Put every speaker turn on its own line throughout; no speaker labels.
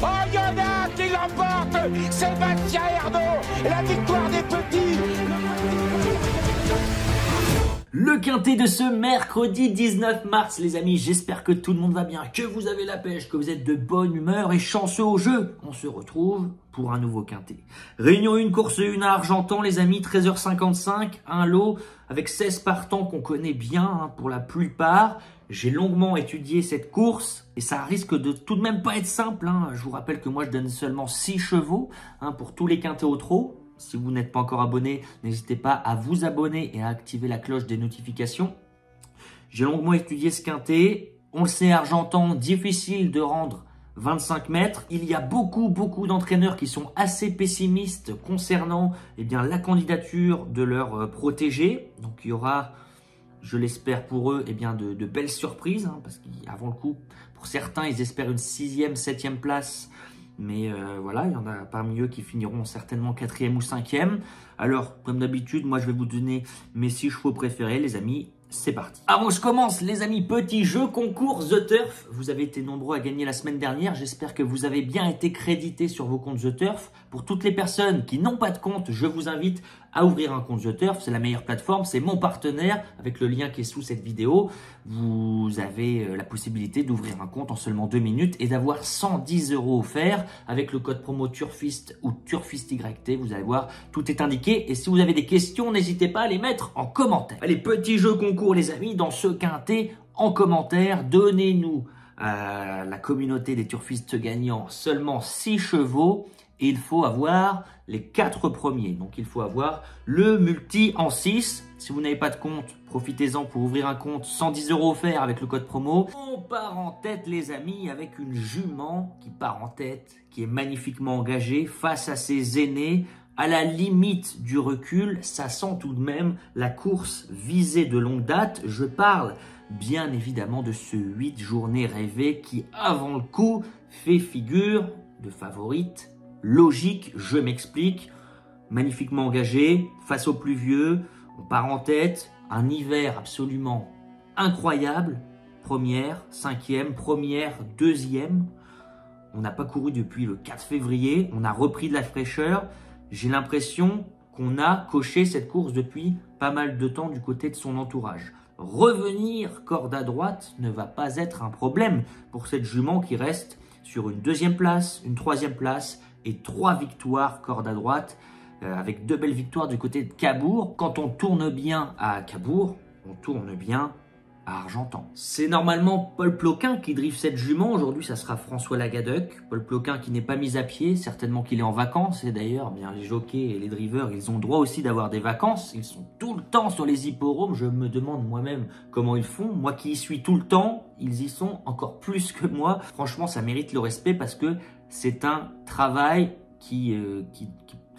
Oh, il y en a un qui l'emporte. Sébastien Ernaud, la victoire des petits.
Le quintet de ce mercredi 19 mars, les amis, j'espère que tout le monde va bien, que vous avez la pêche, que vous êtes de bonne humeur et chanceux au jeu. On se retrouve pour un nouveau quintet. Réunion 1, course 1 à Argentan, les amis, 13h55, un lot avec 16 partants qu'on connaît bien pour la plupart. J'ai longuement étudié cette course et ça risque de tout de même pas être simple. Je vous rappelle que moi je donne seulement 6 chevaux pour tous les quintets au trot. Si vous n'êtes pas encore abonné, n'hésitez pas à vous abonner et à activer la cloche des notifications. J'ai longuement étudié ce quintet. On le sait, Argentan, difficile de rendre 25 mètres. Il y a beaucoup d'entraîneurs qui sont assez pessimistes concernant la candidature de leurs protégés. Donc il y aura, je l'espère pour eux, de belles surprises. Parce qu'avant le coup, pour certains, ils espèrent une 6e, 7e place. Mais voilà, il y en a parmi eux qui finiront certainement 4e ou 5e. Alors, comme d'habitude, moi je vais vous donner mes 6 chevaux préférés, les amis. C'est parti. Avant que je commence, les amis, petit jeu concours The Turf. Vous avez été nombreux à gagner la semaine dernière. J'espère que vous avez bien été crédités sur vos comptes The Turf. Pour toutes les personnes qui n'ont pas de compte, je vous invite à ouvrir un compte The Turf. C'est la meilleure plateforme, c'est mon partenaire. Avec le lien qui est sous cette vidéo, vous avez la possibilité d'ouvrir un compte en seulement 2 minutes et d'avoir 110 € offerts avec le code promo Turfiste ou TurfistYT. Vous allez voir, tout est indiqué. Et si vous avez des questions, n'hésitez pas à les mettre en commentaire. Allez, petit jeu concours, les amis, dans ce quintet, en commentaire, donnez-nous à la communauté des turfistes gagnants seulement 6 chevaux. Et il faut avoir les 4 premiers. Donc, il faut avoir le multi en 6. Si vous n'avez pas de compte, profitez-en pour ouvrir un compte. 110 € offerts avec le code promo. On part en tête, les amis, avec une jument qui part en tête, qui est magnifiquement engagée face à ses aînés. À la limite du recul, ça sent tout de même la course visée de longue date. Je parle bien évidemment de ce 8 journées rêvées qui, avant le coup, fait figure de favorite. Logique, je m'explique, magnifiquement engagé, face aux plus vieux, on part en tête, un hiver absolument incroyable, première, 5e, première, 2e, on n'a pas couru depuis le 4 février, on a repris de la fraîcheur, j'ai l'impression qu'on a coché cette course depuis pas mal de temps du côté de son entourage. Revenir corde à droite ne va pas être un problème pour cette jument qui reste sur une 2e place, une 3e place, et 3 victoires corde à droite avec 2 belles victoires du côté de Cabourg. Quand on tourne bien à Cabourg, on tourne bien à Argentan. C'est normalement Paul Ploquin qui drive cette jument. Aujourd'hui, ça sera François Lagadec. Paul Ploquin qui n'est pas mis à pied, certainement qu'il est en vacances. Et d'ailleurs, les jockeys et les drivers, ils ont le droit aussi d'avoir des vacances. Ils sont tout le temps sur les hippodromes. Je me demande moi-même comment ils font. Moi qui y suis tout le temps, ils y sont encore plus que moi. Franchement, ça mérite le respect parce que c'est un travail qui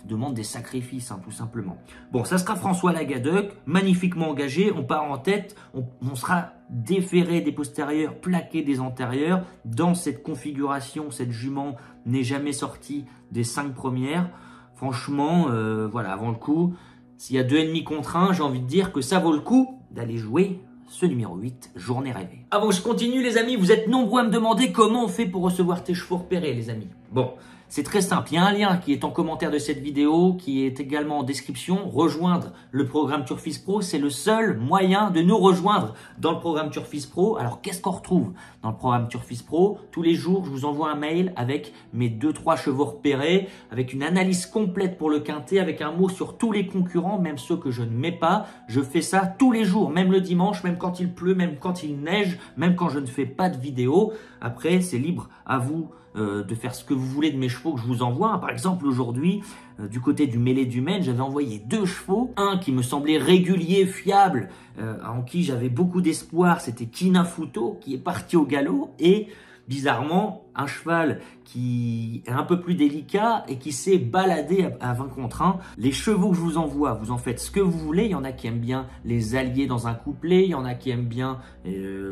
demande des sacrifices, tout simplement. Bon, ça sera François Lagadec, magnifiquement engagé. On part en tête, on sera déféré des postérieurs, plaqué des antérieurs. Dans cette configuration, cette jument n'est jamais sortie des 5 premières. Franchement, voilà, avant le coup, s'il y a 2,5 contre 1, j'ai envie de dire que ça vaut le coup d'aller jouer ce numéro 8, journée rêvée. Avant que je continue, les amis, vous êtes nombreux à me demander comment on fait pour recevoir tes chevaux repérés, les amis. Bon, c'est très simple. Il y a un lien qui est en commentaire de cette vidéo, qui est également en description. Rejoindre le programme Turfist Pro, c'est le seul moyen de nous rejoindre dans le programme Turfist Pro. Alors, qu'est-ce qu'on retrouve dans le programme Turfist Pro? Tous les jours, je vous envoie un mail avec mes 2-3 chevaux repérés, avec une analyse complète pour le quintet, avec un mot sur tous les concurrents, même ceux que je ne mets pas. Je fais ça tous les jours, même le dimanche, même quand il pleut, même quand il neige, même quand je ne fais pas de vidéo. Après, c'est libre à vous de faire ce que vous voulez de mes chevaux que je vous envoie. Par exemple, aujourd'hui, du côté du mêlé du Maine, j'avais envoyé 2 chevaux. Un qui me semblait régulier, fiable, en qui j'avais beaucoup d'espoir, c'était Kinafuto, qui est parti au galop. Et bizarrement, un cheval qui est un peu plus délicat et qui s'est baladé à 20 contre 1. Les chevaux que je vous envoie, vous en faites ce que vous voulez. Il y en a qui aiment bien les allier dans un couplet. Il y en a qui aiment bien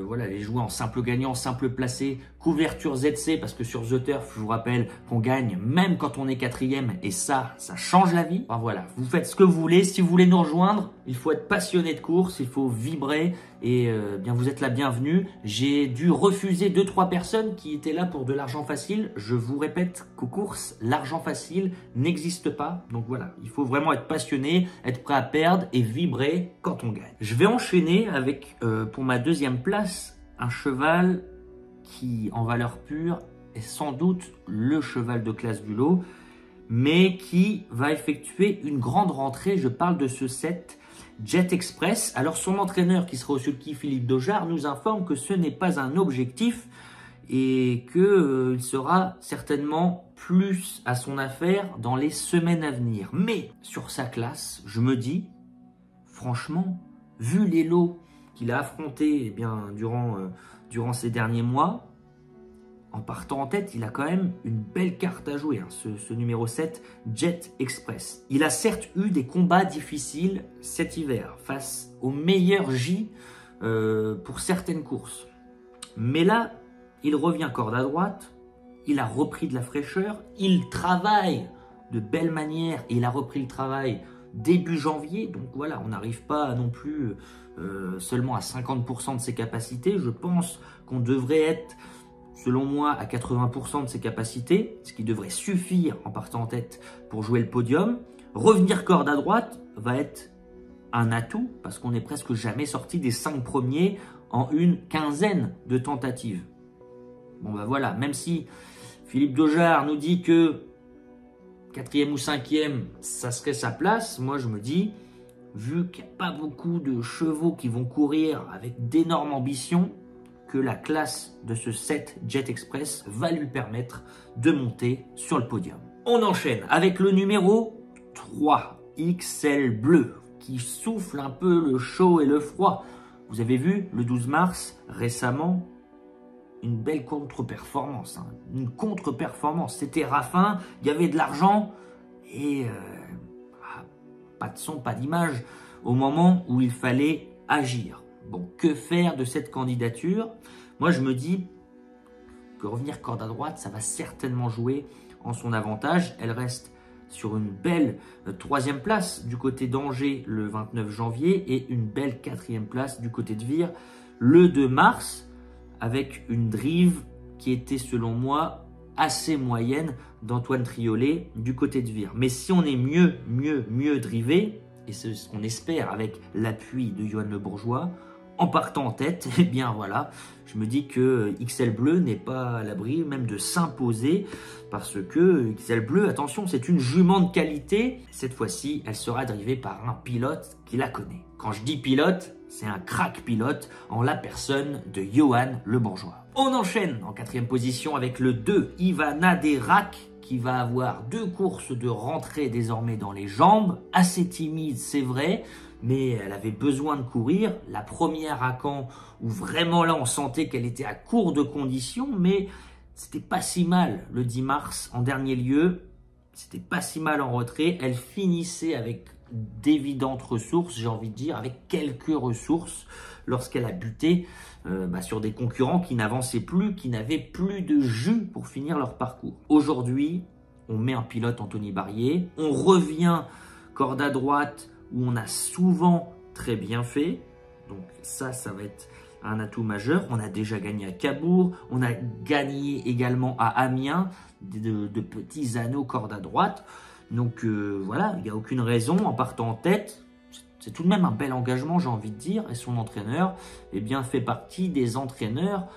voilà, les jouer en simple gagnant, simple placé, couverture ZC. Parce que sur The Turf, je vous rappelle qu'on gagne même quand on est 4e. Et ça change la vie. Enfin voilà, vous faites ce que vous voulez. Si vous voulez nous rejoindre, il faut être passionné de course, il faut vibrer. Et bien vous êtes la bienvenue. J'ai dû refuser 2-3 personnes qui étaient là pour de l'argent facile, je vous répète qu'aux courses, l'argent facile n'existe pas. Donc voilà, il faut vraiment être passionné, être prêt à perdre et vibrer quand on gagne. Je vais enchaîner avec, pour ma deuxième place, un cheval qui, en valeur pure, est sans doute le cheval de classe du lot, mais qui va effectuer une grande rentrée. Je parle de ce 7 Jet Express. Alors son entraîneur, qui sera au sulky Philippe Dojard, nous informe que ce n'est pas un objectif et qu'il sera certainement plus à son affaire dans les semaines à venir. Mais sur sa classe, je me dis, franchement, vu les lots qu'il a affrontés durant ces derniers mois, en partant en tête, il a quand même une belle carte à jouer, ce numéro 7, Jet Express. Il a certes eu des combats difficiles cet hiver, face aux meilleurs J pour certaines courses. Mais là, il revient corde à droite, il a repris de la fraîcheur, il travaille de belle manière et il a repris le travail début janvier. Donc voilà, on n'arrive pas non plus seulement à 50% de ses capacités. Je pense qu'on devrait être, selon moi, à 80% de ses capacités, ce qui devrait suffire en partant en tête pour jouer le podium. Revenir corde à droite va être un atout parce qu'on n'est presque jamais sorti des 5 premiers en une quinzaine de tentatives. Bon ben voilà, même si Philippe Dojard nous dit que 4e ou 5e, ça serait sa place, moi je me dis, vu qu'il n'y a pas beaucoup de chevaux qui vont courir avec d'énormes ambitions, que la classe de ce 7 Jet Express va lui permettre de monter sur le podium. On enchaîne avec le numéro 3, XL Bleu, qui souffle un peu le chaud et le froid. Vous avez vu, le 12 mars, récemment, une belle contre-performance. Une contre-performance. C'était Raffin, il y avait de l'argent et pas de son, pas d'image au moment où il fallait agir. Bon, que faire de cette candidature? Moi, je me dis que revenir corde à droite, ça va certainement jouer en son avantage. Elle reste sur une belle 3e place du côté d'Angers le 29 janvier et une belle 4e place du côté de Vire le 2 mars avec une drive qui était selon moi assez moyenne d'Antoine Triolet du côté de Vire. Mais si on est mieux drivé, et c'est ce qu'on espère avec l'appui de Johan Le Bourgeois, en partant en tête, eh bien voilà, je me dis que XL Bleu n'est pas à l'abri même de s'imposer parce que XL Bleu, attention, c'est une jument de qualité. Cette fois-ci, elle sera drivée par un pilote qui la connaît. Quand je dis pilote, c'est un crack pilote en la personne de Johan Le Bourgeois. On enchaîne en 4e position avec le 2, Ivana Derac, qui va avoir 2 courses de rentrée désormais dans les jambes. Assez timide, c'est vrai, mais elle avait besoin de courir. La première à Caen, où vraiment là on sentait qu'elle était à court de conditions, mais c'était pas si mal le 10 mars en dernier lieu. C'était pas si mal en retrait. Elle finissait avec d'évidentes ressources, j'ai envie de dire, avec quelques ressources lorsqu'elle a buté sur des concurrents qui n'avançaient plus, qui n'avaient plus de jus pour finir leur parcours. Aujourd'hui, on met en pilote Anthony Barrier, on revient corde à droite où on a souvent très bien fait, donc ça va être un atout majeur. On a déjà gagné à Cabourg, on a gagné également à Amiens, de petits anneaux corde à droite. Donc voilà, il n'y a aucune raison en partant en tête. C'est tout de même un bel engagement, j'ai envie de dire. Et son entraîneur fait partie des entraîneurs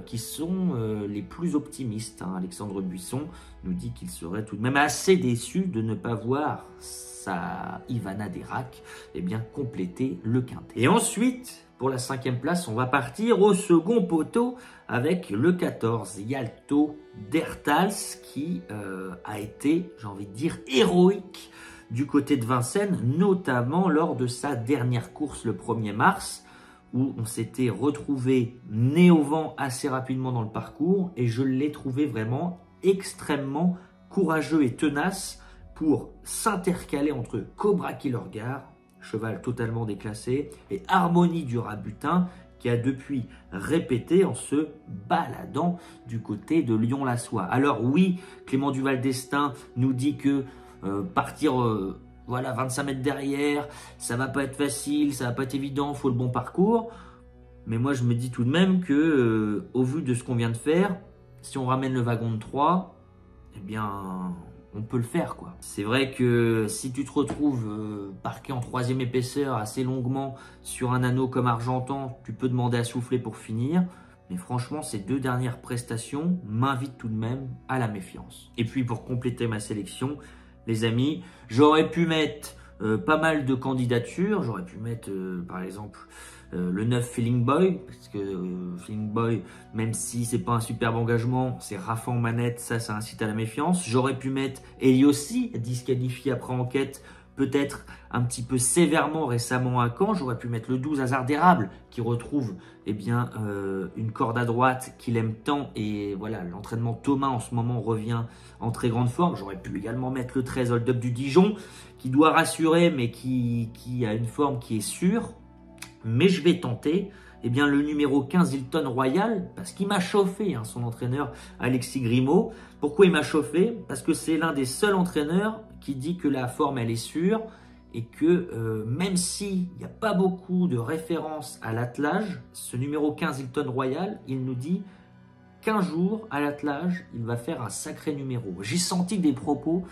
qui sont les plus optimistes. Alexandre Buisson nous dit qu'il serait tout de même assez déçu de ne pas voir sa Ivana Derac compléter le quintet. Et ensuite, pour la 5e place, on va partir au second poteau avec le 14, Yalto Dertals, qui a été, j'ai envie de dire, héroïque du côté de Vincennes, notamment lors de sa dernière course le 1er mars, où on s'était retrouvé nez au vent assez rapidement dans le parcours, et je l'ai trouvé vraiment extrêmement courageux et tenace pour s'intercaler entre Cobra Killergar, cheval totalement déclassé, et Harmonie du Rabutin, qui a depuis répété en se baladant du côté de Lyon-la-Soie. Alors oui, Clément Duval d'Estaing nous dit que partir 25 mètres derrière, ça va pas être facile, ça va pas être évident, faut le bon parcours. Mais moi je me dis tout de même que au vu de ce qu'on vient de faire, si on ramène le wagon de 3, eh bien, on peut le faire, quoi. C'est vrai que si tu te retrouves parqué en 3e épaisseur assez longuement sur un anneau comme Argentan, tu peux demander à souffler pour finir. Mais franchement, ces 2 dernières prestations m'invitent tout de même à la méfiance. Et puis, pour compléter ma sélection, les amis, j'aurais pu mettre pas mal de candidatures. J'aurais pu mettre, par exemple, le 9 Feeling Boy, parce que Feeling Boy, même si c'est pas un superbe engagement, c'est Rafa en manette, ça incite à la méfiance. J'aurais pu mettre Eliossi, disqualifié après enquête, peut-être un petit peu sévèrement récemment à Caen. J'aurais pu mettre le 12 Hasard d'érable qui retrouve eh bien, une corde à droite qu'il aime tant. Et voilà, l'entraînement Thomas en ce moment revient en très grande forme. J'aurais pu également mettre le 13 Hold Up du Dijon qui doit rassurer mais qui a une forme qui est sûre. Mais je vais tenter eh bien, le numéro 15 Hilton Royal parce qu'il m'a chauffé, hein, son entraîneur Alexis Grimaud. Pourquoi il m'a chauffé? Parce que c'est l'un des seuls entraîneurs qui dit que la forme elle est sûre et que même s'il n'y a pas beaucoup de références à l'attelage, ce numéro 15 Hilton Royal, il nous dit qu'un jour à l'attelage, il va faire un sacré numéro. J'ai senti des propos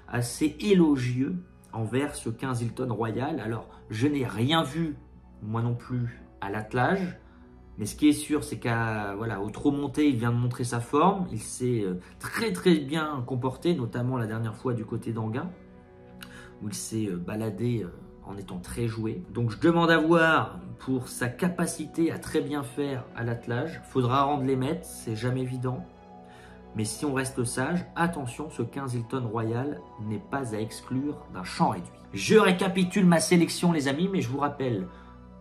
assez élogieux envers ce 15 Hilton Royal. Alors, je n'ai rien vu, moi non plus, à l'attelage. Mais ce qui est sûr, c'est au trot monté, il vient de montrer sa forme. Il s'est très bien comporté, notamment la dernière fois du côté d'Anguin, où il s'est baladé en étant très joué. Donc je demande à voir pour sa capacité à très bien faire à l'attelage. Il faudra rendre les mètres, c'est jamais évident. Mais si on reste sage, attention, ce 15 Hilton Royal n'est pas à exclure d'un champ réduit. Je récapitule ma sélection les amis, mais je vous rappelle,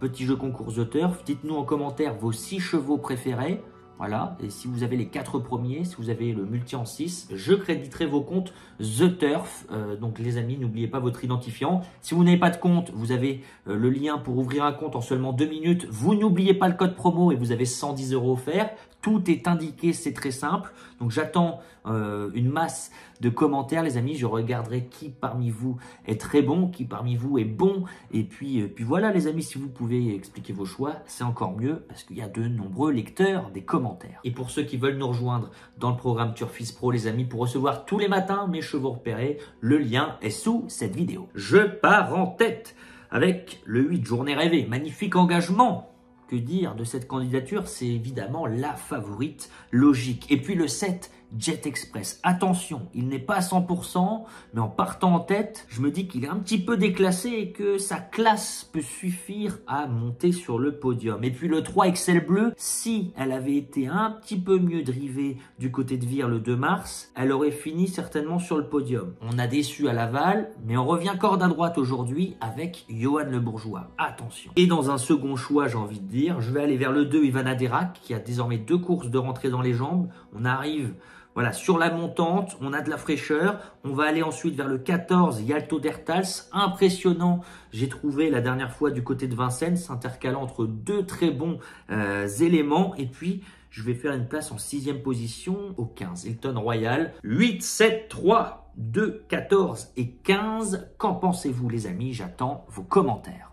petit jeu concours The Turf, dites-nous en commentaire vos 6 chevaux préférés. Voilà, et si vous avez les 4 premiers, si vous avez le multi en 6, je créditerai vos comptes The Turf. Donc les amis, n'oubliez pas votre identifiant. Si vous n'avez pas de compte, vous avez le lien pour ouvrir un compte en seulement 2 minutes. Vous n'oubliez pas le code promo et vous avez 110 € offerts. Tout est indiqué, c'est très simple. Donc j'attends une masse de commentaires les amis. Je regarderai qui parmi vous est très bon, qui parmi vous est bon. Et puis voilà les amis, si vous pouvez expliquer vos choix, c'est encore mieux parce qu'il y a de nombreux lecteurs des commentaires. Et pour ceux qui veulent nous rejoindre dans le programme Turfis Pro les amis, pour recevoir tous les matins mes chevaux repérés, le lien est sous cette vidéo. Je pars en tête avec le 8 Journée Rêvée, magnifique engagement. Que dire de cette candidature? C'est évidemment la favorite logique. Et puis le 7, Jet Express. Attention, il n'est pas à 100%, mais en partant en tête, je me dis qu'il est un petit peu déclassé et que sa classe peut suffire à monter sur le podium. Et puis le 3, Excel Bleu, si elle avait été un petit peu mieux drivée du côté de Vire le 2 mars, elle aurait fini certainement sur le podium. On a déçu à Laval, mais on revient corde à droite aujourd'hui avec Johan Le Bourgeois. Attention. Et dans un second choix, j'ai envie de dire, je vais aller vers le 2, Ivana Derac, qui a désormais 2 courses de rentrée dans les jambes. On arrive voilà, sur la montante, on a de la fraîcheur. On va aller ensuite vers le 14, Yalto Dertals. Impressionnant, j'ai trouvé la dernière fois du côté de Vincennes, s'intercalant entre 2 très bons éléments. Et puis, je vais faire une place en 6e position au 15, Hilton Royal. 8, 7, 3, 2, 14 et 15. Qu'en pensez-vous les amis? J'attends vos commentaires.